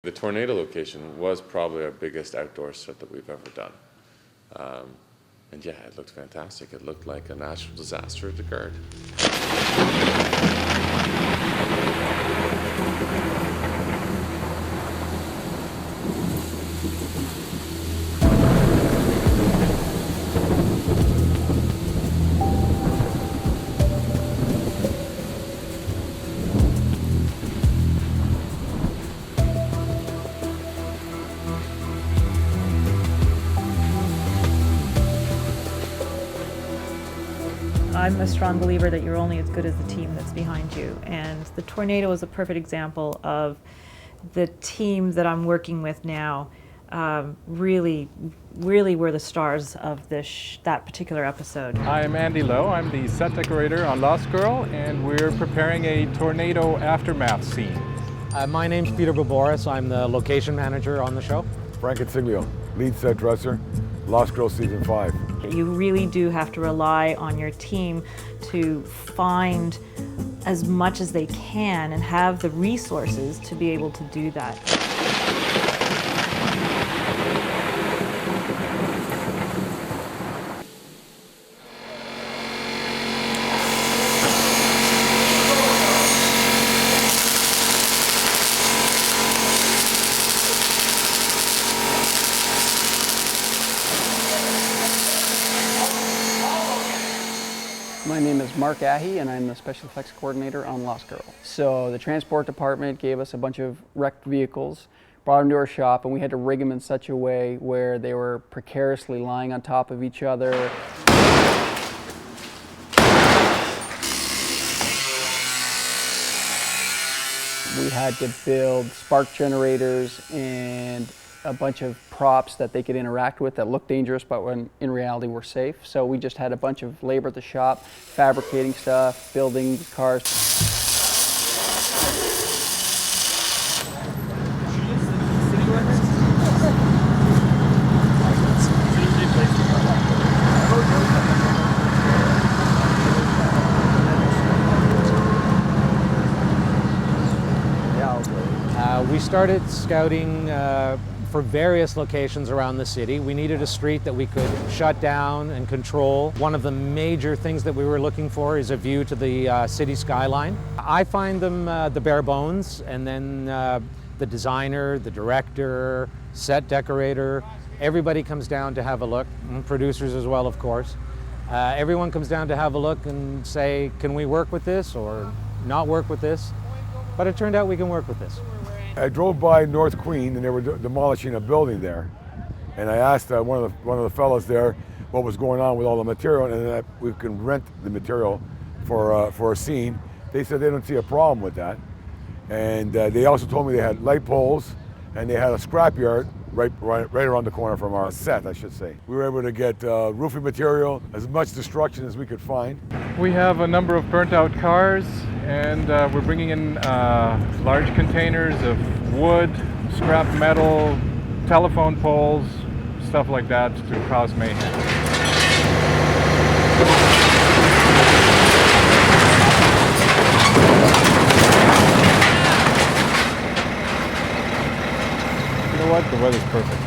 The tornado location was probably our biggest outdoor set that we've ever done. And yeah, it looked fantastic. It looked like a natural disaster had occurred. I'm a strong believer that you're only as good as the team that's behind you. And the tornado is a perfect example of the team that I'm working with now really were the stars of that particular episode. I'm Andy Lowe. I'm the set decorator on Lost Girl, and we're preparing a tornado aftermath scene. My name's Peter Boboris. I'm the location manager on the show. Frank Consiglio, lead set dresser, Lost Girl Season 5. You really do have to rely on your team to find as much as they can and have the resources to be able to do that. My name is Mark Ahe, and I'm the Special Effects Coordinator on Lost Girl. So the transport department gave us a bunch of wrecked vehicles, brought them to our shop, and we had to rig them in such a way where they were precariously lying on top of each other. We had to build spark generators and a bunch of props that they could interact with that looked dangerous, but when in reality were safe. So we just had a bunch of labor at the shop, fabricating stuff, building cars. We started scouting for various locations around the city. We needed a street that we could shut down and control. One of the major things that we were looking for is a view to the city skyline. I find them the bare bones, and then the designer, the director, set decorator, everybody comes down to have a look, and producers as well, of course. Everyone comes down to have a look and say, can we work with this or not work with this? But it turned out we can work with this. I drove by North Queen and they were demolishing a building there. And I asked one of the fellows there what was going on with all the material and that we can rent the material for a scene. They said they don't see a problem with that. And they also told me they had light poles and they had a scrapyard right around the corner from our set, I should say. We were able to get roofing material, as much destruction as we could find. We have a number of burnt out cars, and we're bringing in large containers of wood, scrap metal, telephone poles, stuff like that to cause mayhem. You know what? The weather's perfect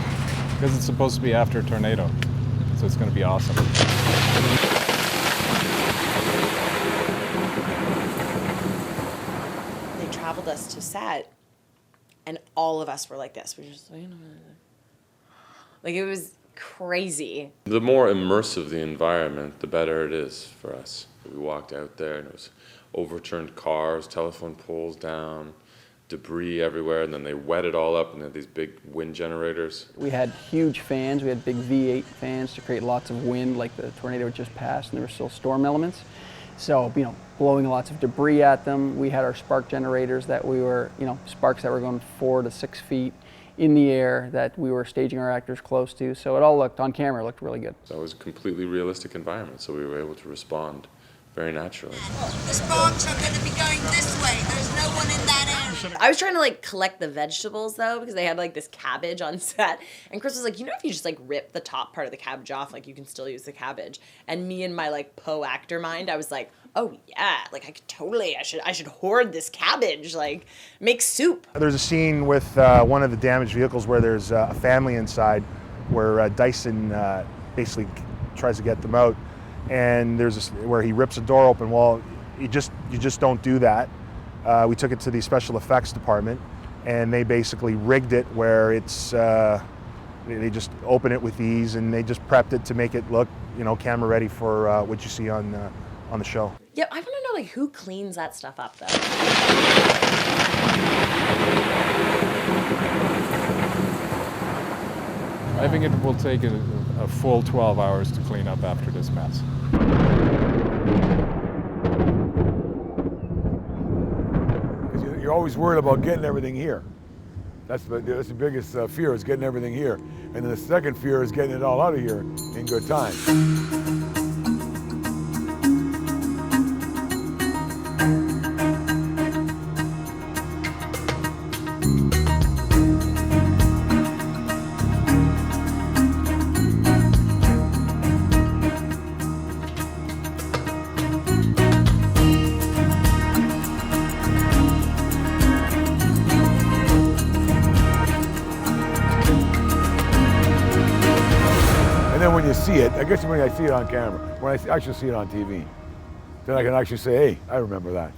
because it's supposed to be after a tornado, so it's going to be awesome. They traveled us to set, and all of us were like this. We were just like, it was crazy. The more immersive the environment, the better it is for us. We walked out there and it was overturned cars, telephone poles down, debris everywhere, and then they wet it all up and they had these big wind generators. We had huge fans. We had big V8 fans to create lots of wind, like the tornado had just passed, and there were still storm elements. So, blowing lots of debris at them. We had our spark generators that we were, sparks that were going 4 to 6 feet in the air that we were staging our actors close to. So it all looked, on camera, looked really good. So it was a completely realistic environment, so we were able to respond very naturally. The sparks are going to be going this way. There's no one in that area. I was trying to collect the vegetables though, because they had this cabbage on set, and Chris was like, if you just rip the top part of the cabbage off, you can still use the cabbage. And me in my Poe actor mind, I was like, oh yeah, like I could totally, I should hoard this cabbage, like make soup. There's a scene with one of the damaged vehicles where there's a family inside, where Dyson basically tries to get them out, and there's where he rips a door open. Well, you just don't do that. We took it to the special effects department, and they basically rigged it where it's they just open it with ease, and they just prepped it to make it look, camera ready for what you see on the show. Yeah, I want to know like who cleans that stuff up though. I think it will take a full 12 hours to clean up after this mess. Because you're always worried about getting everything here. That's the biggest fear, is getting everything here. And then the second fear is getting it all out of here in good time. And then when you see it, I guess when I see it on camera, when I actually see it on TV, then I can actually say, hey, I remember that.